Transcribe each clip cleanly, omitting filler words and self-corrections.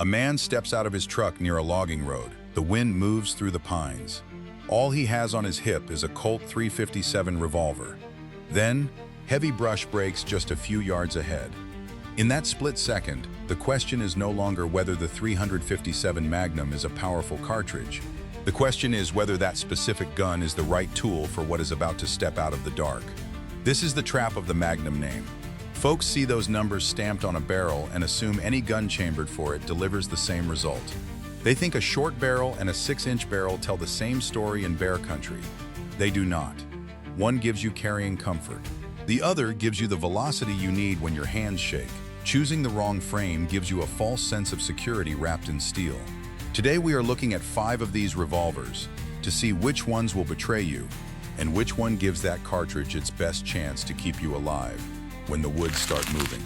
A man steps out of his truck near a logging road. The wind moves through the pines. All he has on his hip is a Colt 357 revolver. Then, heavy brush breaks just a few yards ahead. In that split second, the question is no longer whether the 357 Magnum is a powerful cartridge. The question is whether that specific gun is the right tool for what is about to step out of the dark. This is the trap of the Magnum name. Folks see those numbers stamped on a barrel and assume any gun chambered for it delivers the same result. They think a short barrel and a 6-inch barrel tell the same story in bear country. They do not. One gives you carrying comfort. The other gives you the velocity you need when your hands shake. Choosing the wrong frame gives you a false sense of security wrapped in steel. Today we are looking at 5 of these revolvers to see which ones will betray you and which one gives that cartridge its best chance to keep you alive when the woods start moving.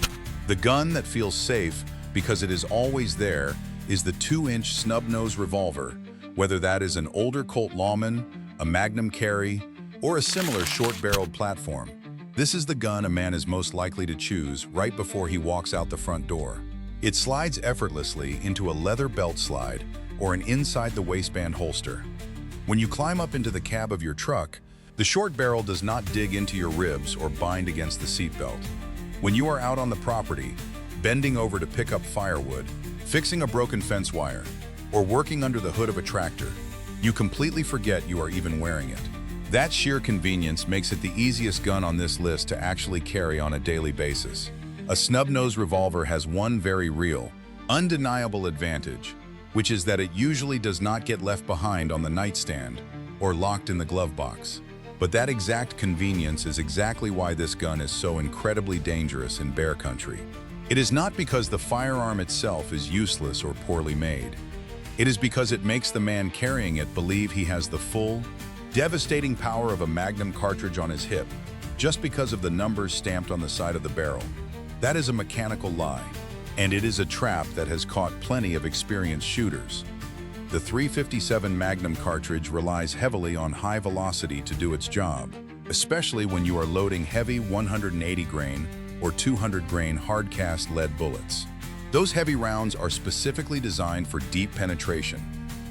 The gun that feels safe because it is always there is the 2-inch snub-nose revolver, whether that is an older Colt Lawman, a Magnum carry, or a similar short-barreled platform. This is the gun a man is most likely to choose right before he walks out the front door. It slides effortlessly into a leather belt slide or an inside-the-waistband holster. When you climb up into the cab of your truck, the short barrel does not dig into your ribs or bind against the seatbelt. When you are out on the property, bending over to pick up firewood, fixing a broken fence wire, or working under the hood of a tractor, you completely forget you are even wearing it. That sheer convenience makes it the easiest gun on this list to actually carry on a daily basis. A snub-nose revolver has one very real, undeniable advantage, which is that it usually does not get left behind on the nightstand or locked in the glove box. But that exact convenience is exactly why this gun is so incredibly dangerous in bear country. It is not because the firearm itself is useless or poorly made. It is because it makes the man carrying it believe he has the full, devastating power of a Magnum cartridge on his hip, just because of the numbers stamped on the side of the barrel. That is a mechanical lie, and it is a trap that has caught plenty of experienced shooters. The 357 Magnum cartridge relies heavily on high velocity to do its job, especially when you are loading heavy 180 grain or 200 grain hard-cast lead bullets. Those heavy rounds are specifically designed for deep penetration,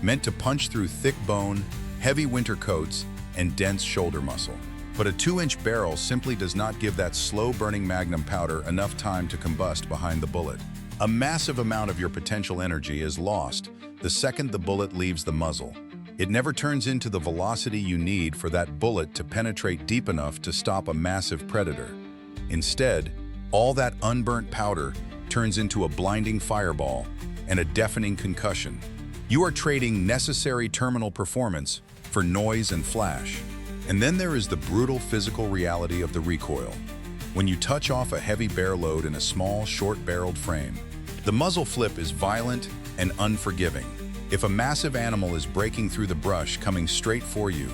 meant to punch through thick bone, heavy winter coats, and dense shoulder muscle. But a 2-inch barrel simply does not give that slow-burning Magnum powder enough time to combust behind the bullet. A massive amount of your potential energy is lost the second the bullet leaves the muzzle. It never turns into the velocity you need for that bullet to penetrate deep enough to stop a massive predator. Instead, all that unburnt powder turns into a blinding fireball and a deafening concussion. You are trading necessary terminal performance for noise and flash. And then there is the brutal physical reality of the recoil. When you touch off a heavy bear load in a small, short-barreled frame, the muzzle flip is violent and unforgiving. If a massive animal is breaking through the brush coming straight for you,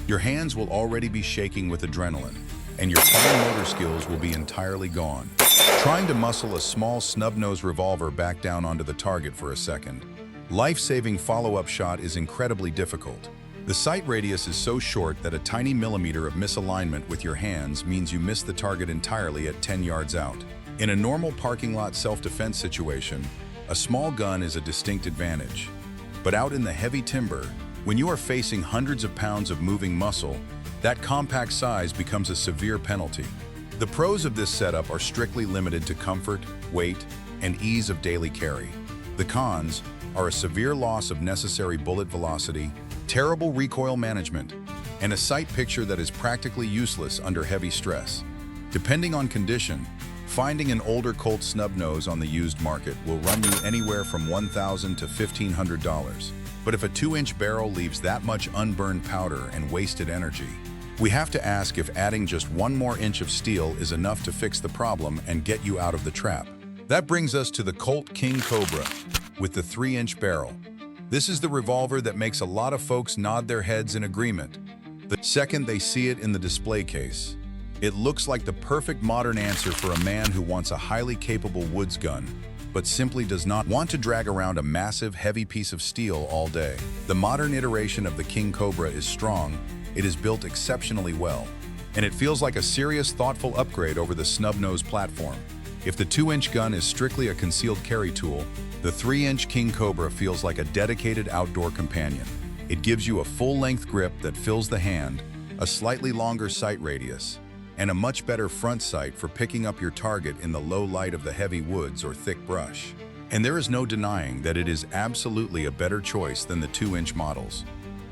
your hands will already be shaking with adrenaline, and your fine motor skills will be entirely gone. Trying to muscle a small snub-nose revolver back down onto the target for a second. Life-saving follow-up shot is incredibly difficult. The sight radius is so short that a tiny millimeter of misalignment with your hands means you miss the target entirely at 10 yards out. In a normal parking lot self-defense situation, a small gun is a distinct advantage. But out in the heavy timber, when you are facing hundreds of pounds of moving muscle, that compact size becomes a severe penalty. The pros of this setup are strictly limited to comfort, weight, and ease of daily carry. The cons are a severe loss of necessary bullet velocity, terrible recoil management, and a sight picture that is practically useless under heavy stress. Depending on condition, finding an older Colt snub-nose on the used market will run you anywhere from $1,000 to $1,500. But if a 2-inch barrel leaves that much unburned powder and wasted energy, we have to ask if adding just 1 more inch of steel is enough to fix the problem and get you out of the trap. That brings us to the Colt King Cobra with the 3-inch barrel. This is the revolver that makes a lot of folks nod their heads in agreement the second they see it in the display case. It looks like the perfect modern answer for a man who wants a highly capable woods gun, but simply does not want to drag around a massive, heavy piece of steel all day. The modern iteration of the King Cobra is strong, it is built exceptionally well, and it feels like a serious, thoughtful upgrade over the snub-nose platform. If the 2-inch gun is strictly a concealed carry tool, the 3-inch King Cobra feels like a dedicated outdoor companion. It gives you a full-length grip that fills the hand, a slightly longer sight radius, and a much better front sight for picking up your target in the low light of the heavy woods or thick brush. And there is no denying that it is absolutely a better choice than the 2-inch models.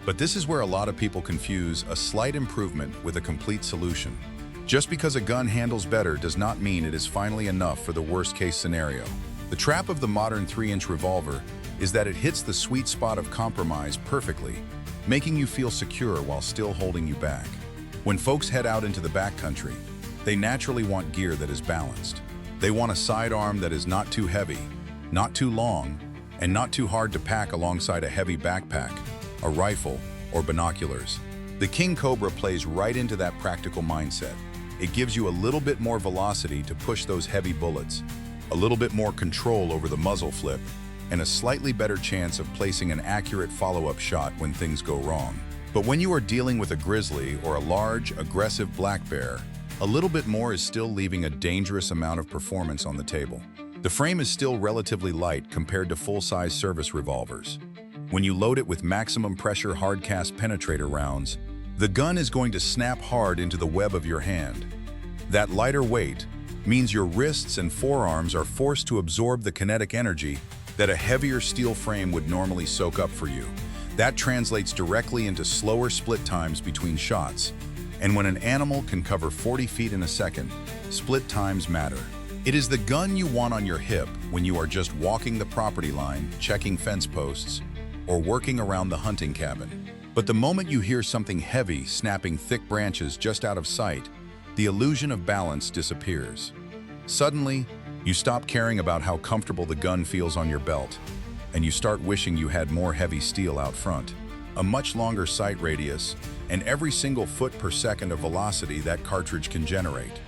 But this is where a lot of people confuse a slight improvement with a complete solution. Just because a gun handles better does not mean it is finally enough for the worst-case scenario. The trap of the modern 3-inch revolver is that it hits the sweet spot of compromise perfectly, making you feel secure while still holding you back. When folks head out into the backcountry, they naturally want gear that is balanced. They want a sidearm that is not too heavy, not too long, and not too hard to pack alongside a heavy backpack, a rifle, or binoculars. The King Cobra plays right into that practical mindset. It gives you a little bit more velocity to push those heavy bullets, a little bit more control over the muzzle flip, and a slightly better chance of placing an accurate follow-up shot when things go wrong. But when you are dealing with a grizzly or a large, aggressive black bear, a little bit more is still leaving a dangerous amount of performance on the table. The frame is still relatively light compared to full-size service revolvers. When you load it with maximum pressure hard-cast penetrator rounds, the gun is going to snap hard into the web of your hand. That lighter weight means your wrists and forearms are forced to absorb the kinetic energy that a heavier steel frame would normally soak up for you. That translates directly into slower split times between shots. And when an animal can cover 40 feet in a second, split times matter. It is the gun you want on your hip when you are just walking the property line, checking fence posts, or working around the hunting cabin. But the moment you hear something heavy snapping thick branches just out of sight, the illusion of balance disappears. Suddenly, you stop caring about how comfortable the gun feels on your belt, and you start wishing you had more heavy steel out front, a much longer sight radius, and every single foot per second of velocity that cartridge can generate.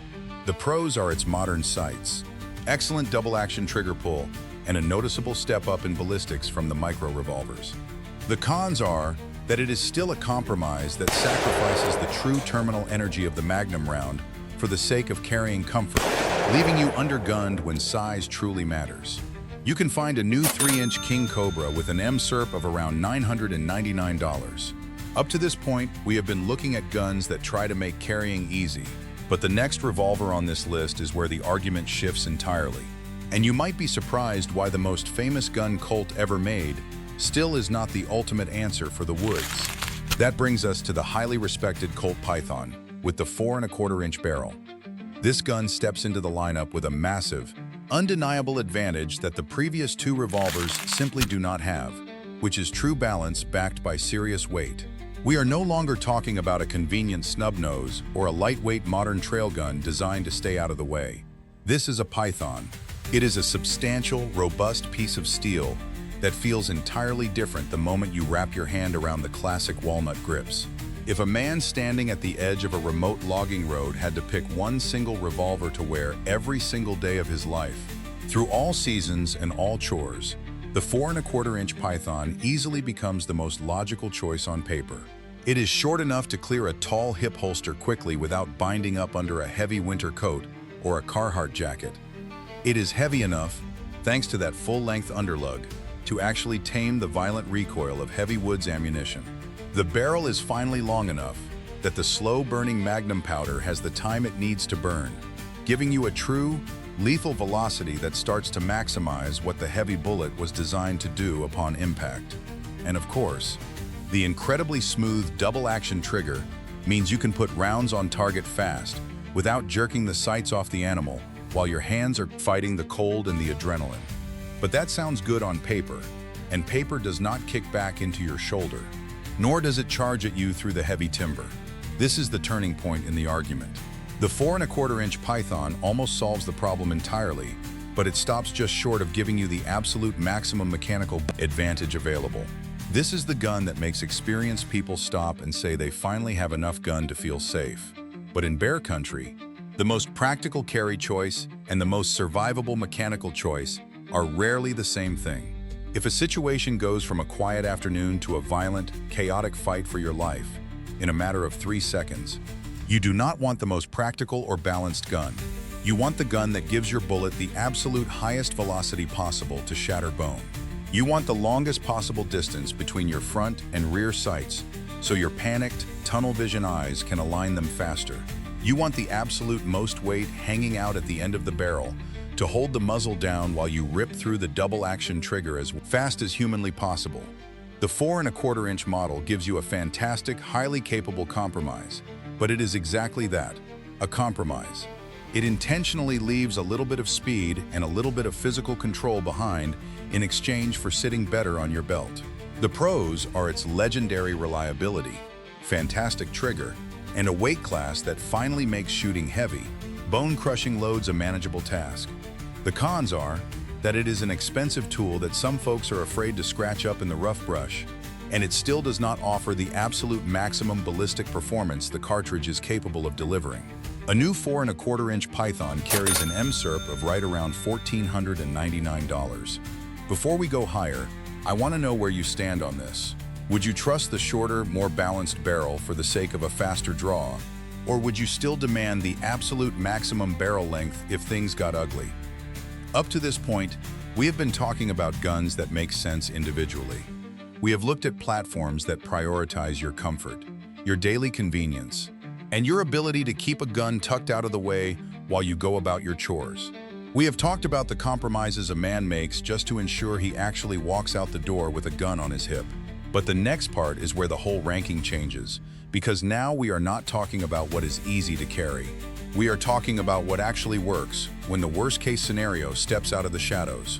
The pros are its modern sights, excellent double-action trigger pull, and a noticeable step up in ballistics from the micro revolvers. The cons are that it is still a compromise that sacrifices the true terminal energy of the Magnum round for the sake of carrying comfort, leaving you undergunned when size truly matters. You can find a new 3-inch King Cobra with an MSRP of around $999. Up to this point, we have been looking at guns that try to make carrying easy, but the next revolver on this list is where the argument shifts entirely. And you might be surprised why the most famous gun Colt ever made still is not the ultimate answer for the woods. That brings us to the highly respected Colt Python with the 4¼ inch barrel. This gun steps into the lineup with a massive, undeniable advantage that the previous two revolvers simply do not have, which is true balance backed by serious weight. We are no longer talking about a convenient snub nose or a lightweight modern trail gun designed to stay out of the way. This is a Python. It is a substantial, robust piece of steel that feels entirely different the moment you wrap your hand around the classic walnut grips. If a man standing at the edge of a remote logging road had to pick one single revolver to wear every single day of his life, through all seasons and all chores, the 4¼ inch Python easily becomes the most logical choice on paper. It is short enough to clear a tall hip holster quickly without binding up under a heavy winter coat or a Carhartt jacket. It is heavy enough, thanks to that full-length underlug, to actually tame the violent recoil of heavy woods ammunition. The barrel is finally long enough that the slow-burning Magnum powder has the time it needs to burn, giving you a true, lethal velocity that starts to maximize what the heavy bullet was designed to do upon impact. And of course, the incredibly smooth double-action trigger means you can put rounds on target fast without jerking the sights off the animal while your hands are fighting the cold and the adrenaline. But that sounds good on paper, and paper does not kick back into your shoulder, nor does it charge at you through the heavy timber. This is the turning point in the argument. The 4¼ inch Python almost solves the problem entirely, but it stops just short of giving you the absolute maximum mechanical advantage available. This is the gun that makes experienced people stop and say they finally have enough gun to feel safe. But in bear country, the most practical carry choice and the most survivable mechanical choice are rarely the same thing. If a situation goes from a quiet afternoon to a violent, chaotic fight for your life in a matter of 3 seconds, you do not want the most practical or balanced gun. You want the gun that gives your bullet the absolute highest velocity possible to shatter bone. You want the longest possible distance between your front and rear sights, so your panicked, tunnel vision eyes can align them faster. You want the absolute most weight hanging out at the end of the barrel to hold the muzzle down while you rip through the double-action trigger as fast as humanly possible. The 4¼ inch model gives you a fantastic, highly capable compromise, but it is exactly that, a compromise. It intentionally leaves a little bit of speed and a little bit of physical control behind in exchange for sitting better on your belt. The pros are its legendary reliability, fantastic trigger, and a weight class that finally makes shooting heavy, bone-crushing loads a manageable task. The cons are that it is an expensive tool that some folks are afraid to scratch up in the rough brush, and it still does not offer the absolute maximum ballistic performance the cartridge is capable of delivering. A new 4¼ inch Python carries an MSRP of right around $1,499. Before we go higher, I want to know where you stand on this. Would you trust the shorter, more balanced barrel for the sake of a faster draw? Or would you still demand the absolute maximum barrel length if things got ugly? Up to this point, we have been talking about guns that make sense individually. We have looked at platforms that prioritize your comfort, your daily convenience, and your ability to keep a gun tucked out of the way while you go about your chores. We have talked about the compromises a man makes just to ensure he actually walks out the door with a gun on his hip. But the next part is where the whole ranking changes, because now we are not talking about what is easy to carry. We are talking about what actually works when the worst-case scenario steps out of the shadows.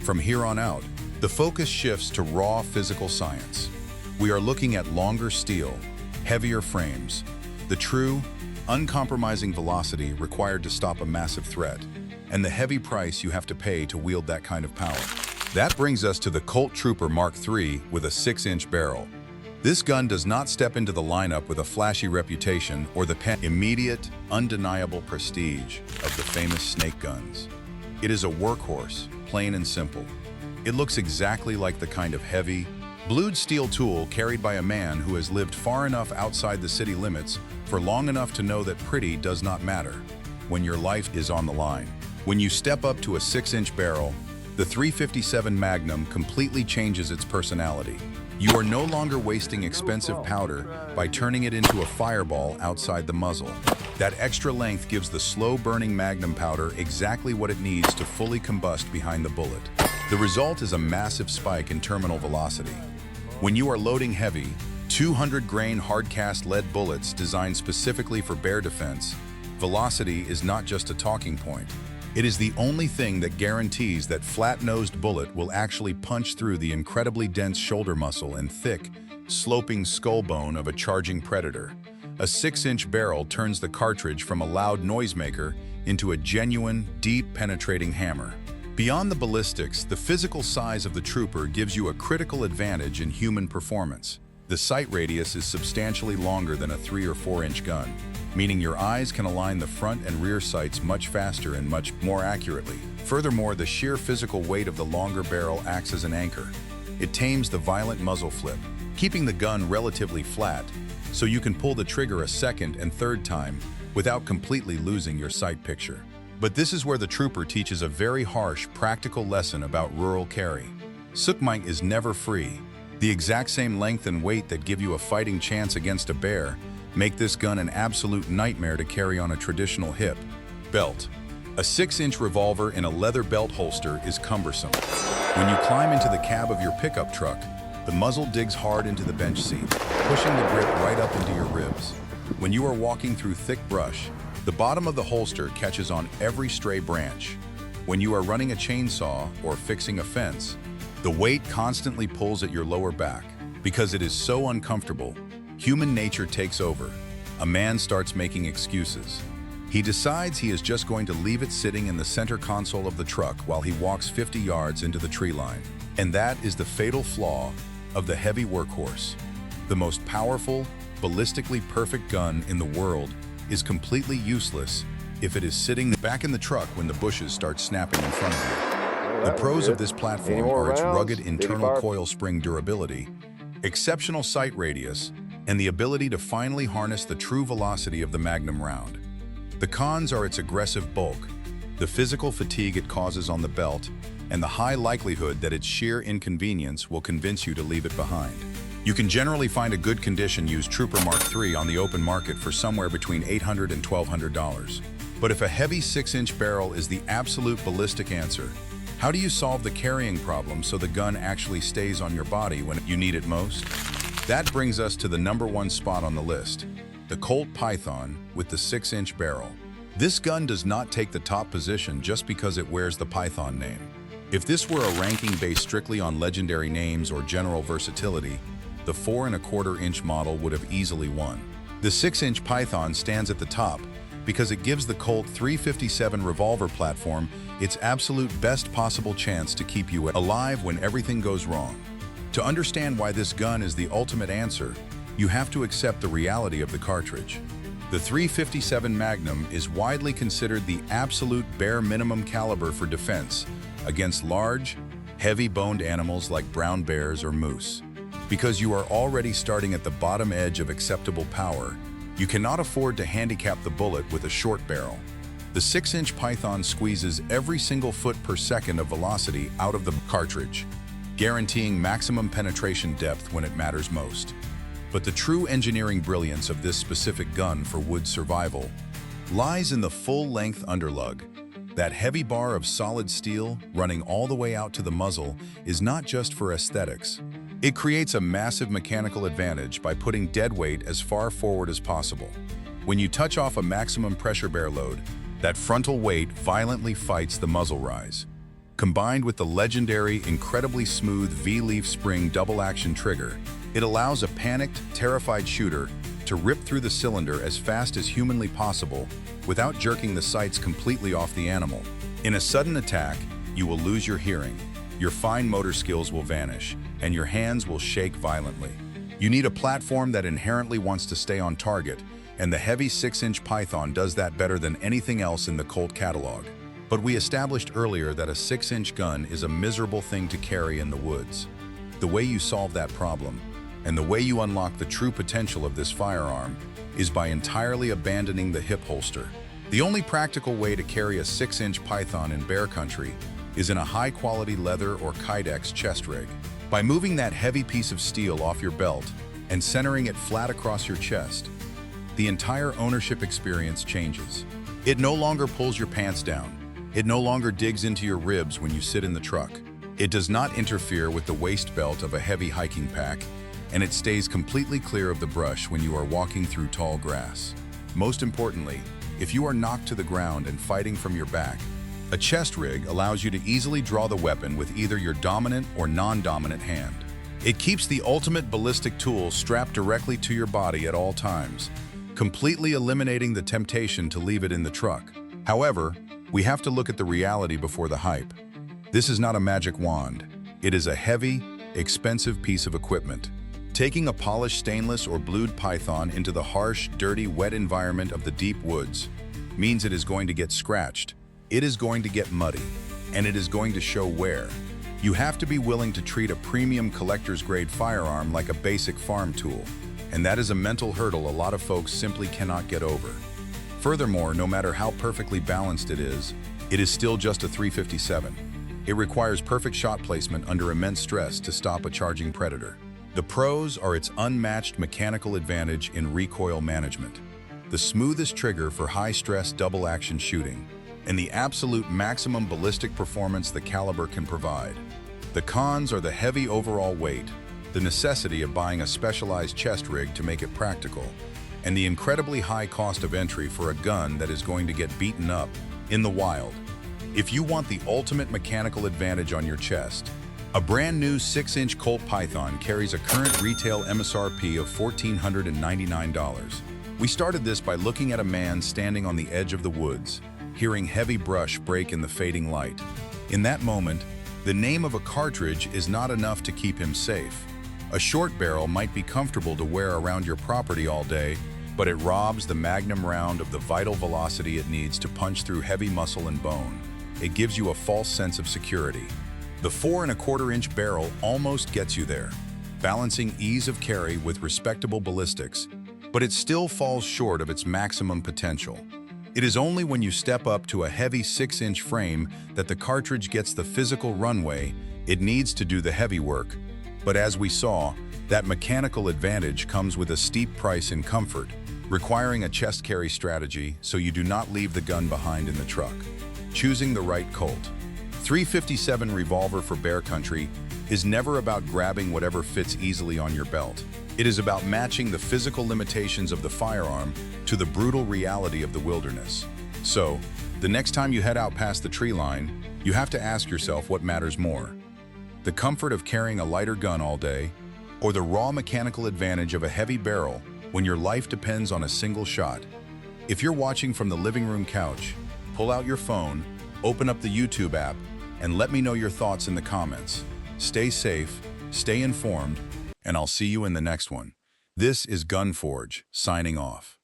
From here on out, the focus shifts to raw physical science. We are looking at longer steel, heavier frames, the true, uncompromising velocity required to stop a massive threat, and the heavy price you have to pay to wield that kind of power. That brings us to the Colt Trooper Mark III with a 6-inch barrel. This gun does not step into the lineup with a flashy reputation or the immediate, undeniable prestige of the famous snake guns. It is a workhorse, plain and simple. It looks exactly like the kind of heavy, blued steel tool carried by a man who has lived far enough outside the city limits for long enough to know that pretty does not matter when your life is on the line. When you step up to a 6-inch barrel, the 357 Magnum completely changes its personality. You are no longer wasting expensive powder by turning it into a fireball outside the muzzle. That extra length gives the slow-burning Magnum powder exactly what it needs to fully combust behind the bullet. The result is a massive spike in terminal velocity. When you are loading heavy, 200-grain hard-cast lead bullets designed specifically for bear defense, velocity is not just a talking point. It is the only thing that guarantees that flat-nosed bullet will actually punch through the incredibly dense shoulder muscle and thick, sloping skull bone of a charging predator. A 6-inch barrel turns the cartridge from a loud noisemaker into a genuine, deep, penetrating hammer. Beyond the ballistics, the physical size of the Trooper gives you a critical advantage in human performance. The sight radius is substantially longer than a 3 or 4-inch gun, meaning your eyes can align the front and rear sights much faster and much more accurately. Furthermore, the sheer physical weight of the longer barrel acts as an anchor. It tames the violent muzzle flip, keeping the gun relatively flat, so you can pull the trigger a second and third time without completely losing your sight picture. But this is where the Trooper teaches a very harsh, practical lesson about rural carry. Sukmite is never free. The exact same length and weight that give you a fighting chance against a bear make this gun an absolute nightmare to carry on a traditional hip. Belt. A 6-inch revolver in a leather belt holster is cumbersome. When you climb into the cab of your pickup truck, the muzzle digs hard into the bench seat, pushing the grip right up into your ribs. When you are walking through thick brush, the bottom of the holster catches on every stray branch. When you are running a chainsaw or fixing a fence, the weight constantly pulls at your lower back. Because it is so uncomfortable, human nature takes over. A man starts making excuses. He decides he is just going to leave it sitting in the center console of the truck while he walks 50 yards into the tree line. And that is the fatal flaw of the heavy workhorse. The most powerful, ballistically perfect gun in the world is completely useless if it is sitting back in the truck when the bushes start snapping in front of you. The pros of this platform are its rugged internal coil spring durability, exceptional sight radius, and the ability to finally harness the true velocity of the Magnum round. The cons are its aggressive bulk, the physical fatigue it causes on the belt, and the high likelihood that its sheer inconvenience will convince you to leave it behind. You can generally find a good condition used Trooper Mark III on the open market for somewhere between $800 and $1,200. But if a heavy 6-inch barrel is the absolute ballistic answer, how do you solve the carrying problem so the gun actually stays on your body when you need it most? That brings us to the #1 spot on the list, the Colt Python with the 6-inch barrel. This gun does not take the top position just because it wears the Python name. If this were a ranking based strictly on legendary names or general versatility, the 4¼ inch model would have easily won. The 6-inch Python stands at the top because it gives the Colt 357 revolver platform its absolute best possible chance to keep you alive when everything goes wrong. To understand why this gun is the ultimate answer, you have to accept the reality of the cartridge. The 357 Magnum is widely considered the absolute bare minimum caliber for defense against large, heavy-boned animals like brown bears or moose. Because you are already starting at the bottom edge of acceptable power, you cannot afford to handicap the bullet with a short barrel. The 6-inch Python squeezes every single foot per second of velocity out of the cartridge, guaranteeing maximum penetration depth when it matters most. But the true engineering brilliance of this specific gun for wood survival lies in the full-length underlug. That heavy bar of solid steel running all the way out to the muzzle is not just for aesthetics. It creates a massive mechanical advantage by putting dead weight as far forward as possible. When you touch off a maximum pressure bear load, that frontal weight violently fights the muzzle rise. Combined with the legendary, incredibly smooth V-leaf spring double-action trigger, it allows a panicked, terrified shooter to rip through the cylinder as fast as humanly possible without jerking the sights completely off the animal. In a sudden attack, you will lose your hearing, your fine motor skills will vanish, and your hands will shake violently. You need a platform that inherently wants to stay on target, and the heavy 6-inch Python does that better than anything else in the Colt catalog. But we established earlier that a 6-inch gun is a miserable thing to carry in the woods. The way you solve that problem, and the way you unlock the true potential of this firearm, is by entirely abandoning the hip holster. The only practical way to carry a 6-inch Python in bear country is in a high-quality leather or Kydex chest rig. By moving that heavy piece of steel off your belt and centering it flat across your chest, the entire ownership experience changes. It no longer pulls your pants down. It no longer digs into your ribs when you sit in the truck. It does not interfere with the waist belt of a heavy hiking pack, and it stays completely clear of the brush when you are walking through tall grass. Most importantly, if you are knocked to the ground and fighting from your back, a chest rig allows you to easily draw the weapon with either your dominant or non-dominant hand. It keeps the ultimate ballistic tool strapped directly to your body at all times, completely eliminating the temptation to leave it in the truck. However, we have to look at the reality before the hype. This is not a magic wand. It is a heavy, expensive piece of equipment. Taking a polished stainless or blued Python into the harsh, dirty, wet environment of the deep woods means it is going to get scratched, it is going to get muddy, and it is going to show wear. You have to be willing to treat a premium collector's grade firearm like a basic farm tool, and that is a mental hurdle a lot of folks simply cannot get over. Furthermore, no matter how perfectly balanced it is still just a 357. It requires perfect shot placement under immense stress to stop a charging predator. The pros are its unmatched mechanical advantage in recoil management, the smoothest trigger for high-stress double-action shooting, and the absolute maximum ballistic performance the caliber can provide. The cons are the heavy overall weight, the necessity of buying a specialized chest rig to make it practical, and the incredibly high cost of entry for a gun that is going to get beaten up in the wild. If you want the ultimate mechanical advantage on your chest, a brand new 6-inch Colt Python carries a current retail MSRP of $1,499. We started this by looking at a man standing on the edge of the woods, hearing heavy brush break in the fading light. In that moment, the name of a cartridge is not enough to keep him safe. A short barrel might be comfortable to wear around your property all day, but it robs the Magnum round of the vital velocity it needs to punch through heavy muscle and bone. It gives you a false sense of security. The 4¼ inch barrel almost gets you there, balancing ease of carry with respectable ballistics, but it still falls short of its maximum potential. It is only when you step up to a heavy 6-inch frame that the cartridge gets the physical runway it needs to do the heavy work. But as we saw, that mechanical advantage comes with a steep price in comfort, requiring a chest carry strategy so you do not leave the gun behind in the truck. Choosing the right Colt. 357 Revolver for bear country is never about grabbing whatever fits easily on your belt. It is about matching the physical limitations of the firearm to the brutal reality of the wilderness. So, the next time you head out past the tree line, you have to ask yourself what matters more: the comfort of carrying a lighter gun all day, or the raw mechanical advantage of a heavy barrel when your life depends on a single shot. If you're watching from the living room couch, pull out your phone, open up the YouTube app, and let me know your thoughts in the comments. Stay safe, stay informed, and I'll see you in the next one. This is Gun Forge, signing off.